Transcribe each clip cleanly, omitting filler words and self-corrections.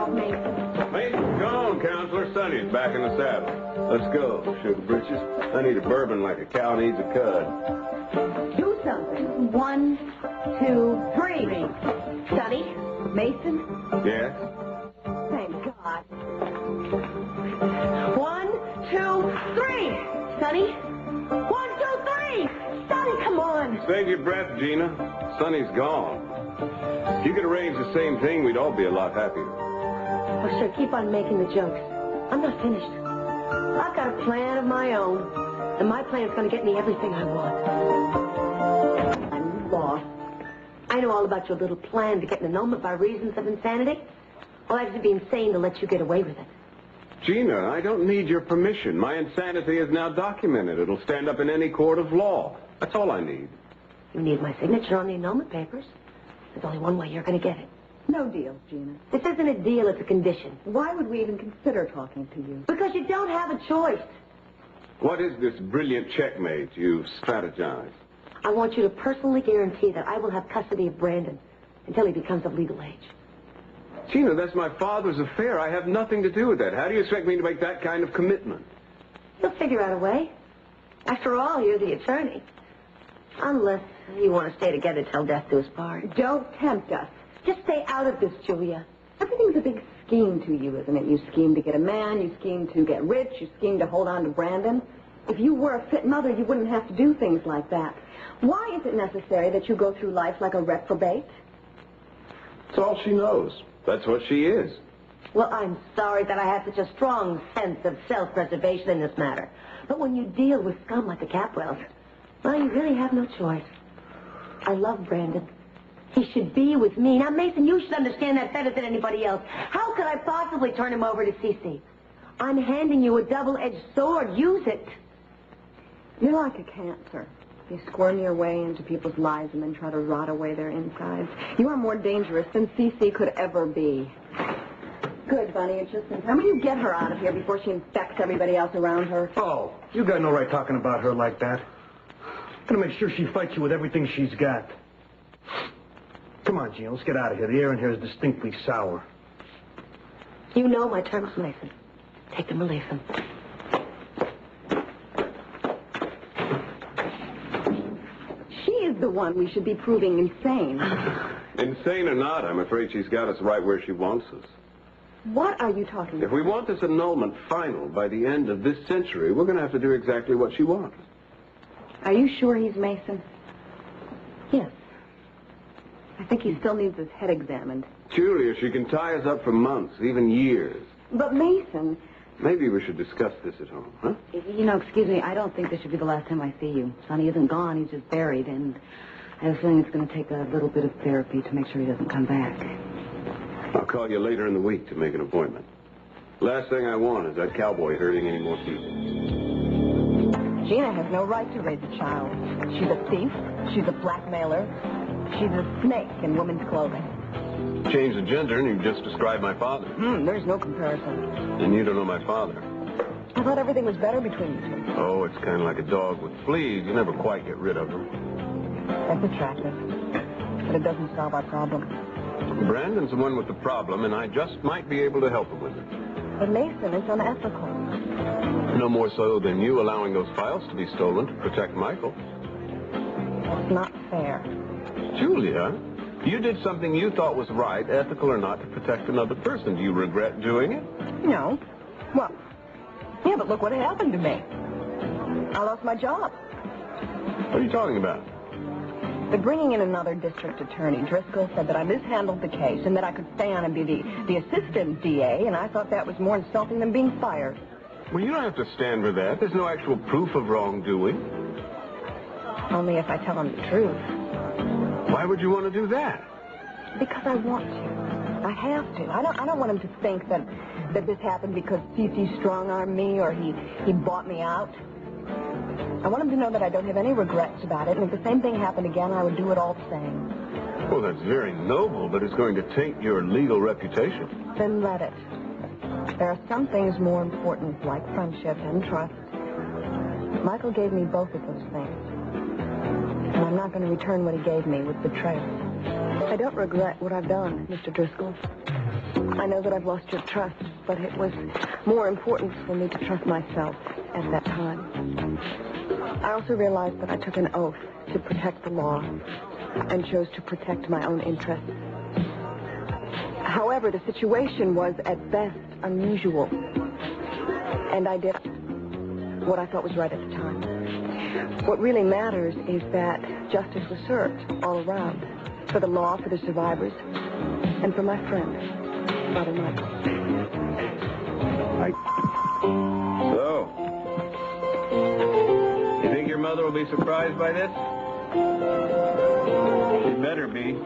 off, Mason. Mason, go on, Counselor. Sonnys back in the saddle. Let's go, sugar britches. I need a bourbon like a cow needs a cud. Do something. 1, 2, 3. Sonny? Mason? Yes? Thank God. 1, 2, 3. Sonny? 1, 2, 3. Sonny, come on. Save your breath, Gina. Sonny's gone. If you could arrange the same thing, we'd all be a lot happier. Oh, sure, keep on making the jokes. I'm not finished. I've got a plan of my own, and my plan's going to get me everything I want. I'm lost. I know all about your little plan to get an annulment by reasons of insanity. Well, I'd have to be insane to let you get away with it. Gina, I don't need your permission. My insanity is now documented. It'll stand up in any court of law. That's all I need. You need my signature on the annulment papers. There's only one way you're going to get it. No deal, Gina. This isn't a deal, it's a condition. Why would we even consider talking to you? Because you don't have a choice. What is this brilliant checkmate you've strategized? I want you to personally guarantee that I will have custody of Brandon until he becomes of legal age. Gina, that's my father's affair. I have nothing to do with that. How do you expect me to make that kind of commitment? You'll figure out a way. After all, you're the attorney. Unless you want to stay together till death do us part. Don't tempt us. Just stay out of this, Julia. Everything's a big scheme to you, isn't it? You scheme to get a man, you scheme to get rich, you scheme to hold on to Brandon. If you were a fit mother, you wouldn't have to do things like that. Why is it necessary that you go through life like a reprobate? That's all she knows. That's what she is. Well, I'm sorry that I have such a strong sense of self-preservation in this matter. But when you deal with scum like the Capwells, well, you really have no choice. I love Brandon. He should be with me. Now, Mason, you should understand that better than anybody else. How could I possibly turn him over to Cece? I'm handing you a double-edged sword. Use it. You're like a cancer. You squirm your way into people's lives and then try to rot away their insides. You are more dangerous than Cece could ever be. Good, Bunny. It's just in time. Will you get her out of here before she infects everybody else around her? Oh, you got no right talking about her like that. I'm gonna make sure she fights you with everything she's got. Come on, Gina, let's get out of here. The air in here is distinctly sour. You know my terms, Mason. Take them or leave them. She is the one we should be proving insane. Insane or not, I'm afraid she's got us right where she wants us. What are you talking about? If we want this annulment final by the end of this century, we're going to have to do exactly what she wants. Are you sure he's Mason? Yes. I think he still needs his head examined. Julia, she can tie us up for months, even years. But Mason... Maybe we should discuss this at home, huh? You know, excuse me, I don't think this should be the last time I see you. Sonny isn't gone, he's just buried, and I have a feeling it's going to take a little bit of therapy to make sure he doesn't come back. I'll call you later in the week to make an appointment. Last thing I want is that cowboy hurting any more people. Gina has no right to raise a child. She's a thief. She's a blackmailer. She's a snake in women's clothing. Change the gender and you've just described my father. There's no comparison. And you don't know my father. I thought everything was better between you two. Oh, it's kind of like a dog with fleas. You never quite get rid of them. That's attractive. But it doesn't solve our problem. Brandon's the one with the problem, and I just might be able to help him with it. But Mason, it's unethical. No more so than you allowing those files to be stolen to protect Michael. It's not fair. Julia, you did something you thought was right, ethical or not, to protect another person. Do you regret doing it? No. Well, yeah, but look what happened to me. I lost my job. What are you talking about? They're bringing in another district attorney. Driscoll said that I mishandled the case and that I could stay on and be the assistant DA, and I thought that was more insulting than being fired. Well, you don't have to stand for that. There's no actual proof of wrongdoing. Only if I tell them the truth. Why would you want to do that? Because I want to. I have to. I don't want him to think that this happened because C.C. strong-armed me or he bought me out. I want him to know that I don't have any regrets about it, and if the same thing happened again, I would do it all the same. Well, that's very noble, but it's going to taint your legal reputation. Then let it. There are some things more important, like friendship and trust. Michael gave me both of those things. And I'm not going to return what he gave me with betrayal. I don't regret what I've done, Mr. Driscoll. I know that I've lost your trust, but it was more important for me to trust myself at that time. I also realized that I took an oath to protect the law and chose to protect my own interests. However, the situation was at best unusual, and I did what I thought was right at the time. What really matters is that justice was served all around, for the law, for the survivors, and for my friend, Father Michael. So, you think your mother will be surprised by this? She better be.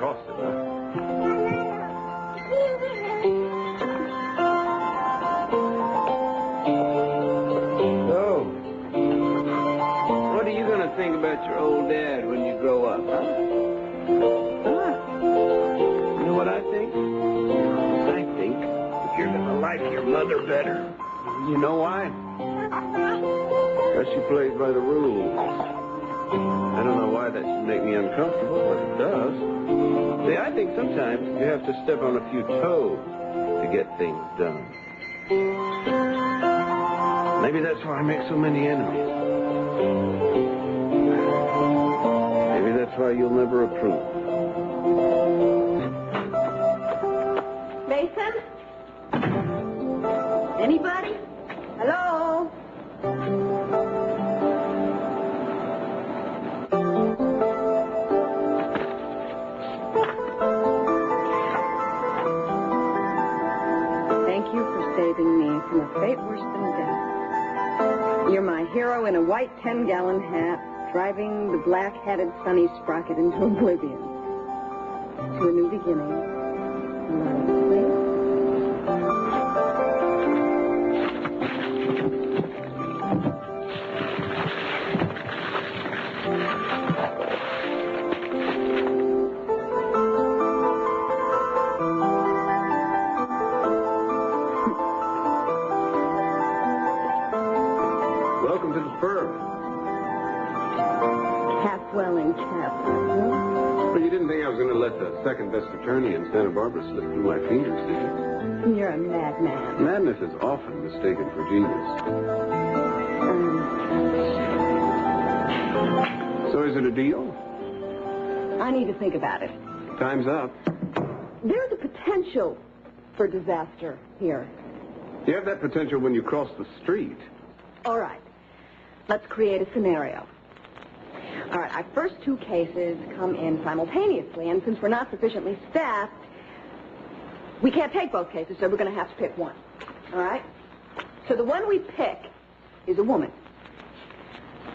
Cost it, huh? So, what are you going to think about your old dad when you grow up, huh? You know what I think? I think that you're going to like your mother better. You know why? Because she plays by the rules. I don't know why that should make me uncomfortable, but it does. See, I think sometimes you have to step on a few toes to get things done. Maybe that's why I make so many enemies. Maybe that's why you'll never approve. Mason? Anybody? Hello? Thank you for saving me from a fate worse than death. You're my hero in a white 10-gallon hat, driving the black-headed Sonny Sprocket into oblivion. To a new beginning. Welcome to the firm. Half-welling chap. Well, you didn't think I was going to let the second-best attorney in Santa Barbara slip through my fingers, did you? You're a madman. Madness is often mistaken for genius. So is it a deal? I need to think about it. Time's up. There's a potential for disaster here. You have that potential when you cross the street. All right. Let's create a scenario. All right, our first two cases come in simultaneously, and since we're not sufficiently staffed, we can't take both cases, so we're going to have to pick one. All right? So the one we pick is a woman.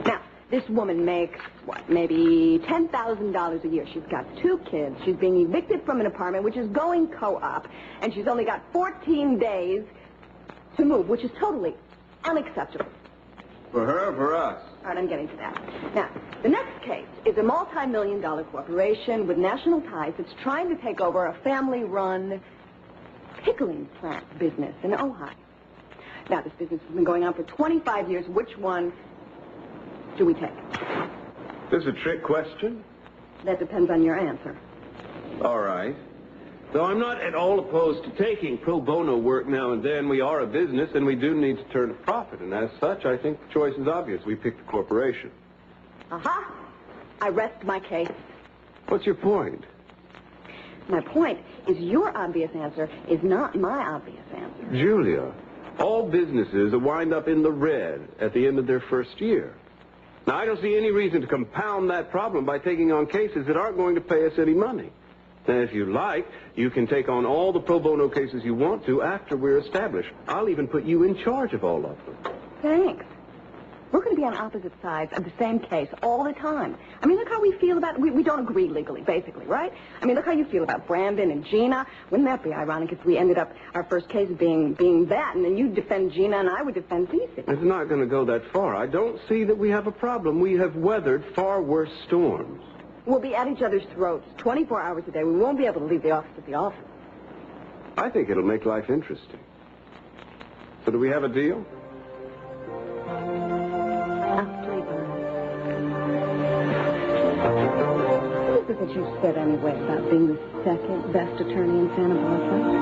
Now, this woman makes, what, maybe $10,000 a year. She's got 2 kids. She's being evicted from an apartment, which is going co-op, and she's only got 14 days to move, which is totally unacceptable. For her or for us? All right, I'm getting to that. Now, the next case is a multi-million-dollar corporation with national ties that's trying to take over a family-run pickling plant business in Ojai. Now, this business has been going on for 25 years. Which one do we take? This is a trick question? That depends on your answer. All right. Though I'm not at all opposed to taking pro bono work now and then, we are a business and we do need to turn a profit. And as such, I think the choice is obvious. We pick the corporation. Aha! I rest my case. What's your point? My point is your obvious answer is not my obvious answer. Julia, all businesses wind up in the red at the end of their first year. Now, I don't see any reason to compound that problem by taking on cases that aren't going to pay us any money. And if you like, you can take on all the pro bono cases you want to after we're established. I'll even put you in charge of all of them. Thanks. We're going to be on opposite sides of the same case all the time. I mean, look how we feel about... We don't agree legally, basically, right? I mean, look how you feel about Brandon and Gina. Wouldn't that be ironic if we ended up our first case being that, and then you'd defend Gina and I would defend Cece? It's not going to go that far. I don't see that we have a problem. We have weathered far worse storms. We'll be at each other's throats 24 hours a day. We won't be able to leave the office at the office. I think it'll make life interesting. So do we have a deal? This isn't you said anyway about being the second best attorney in Santa Barbara?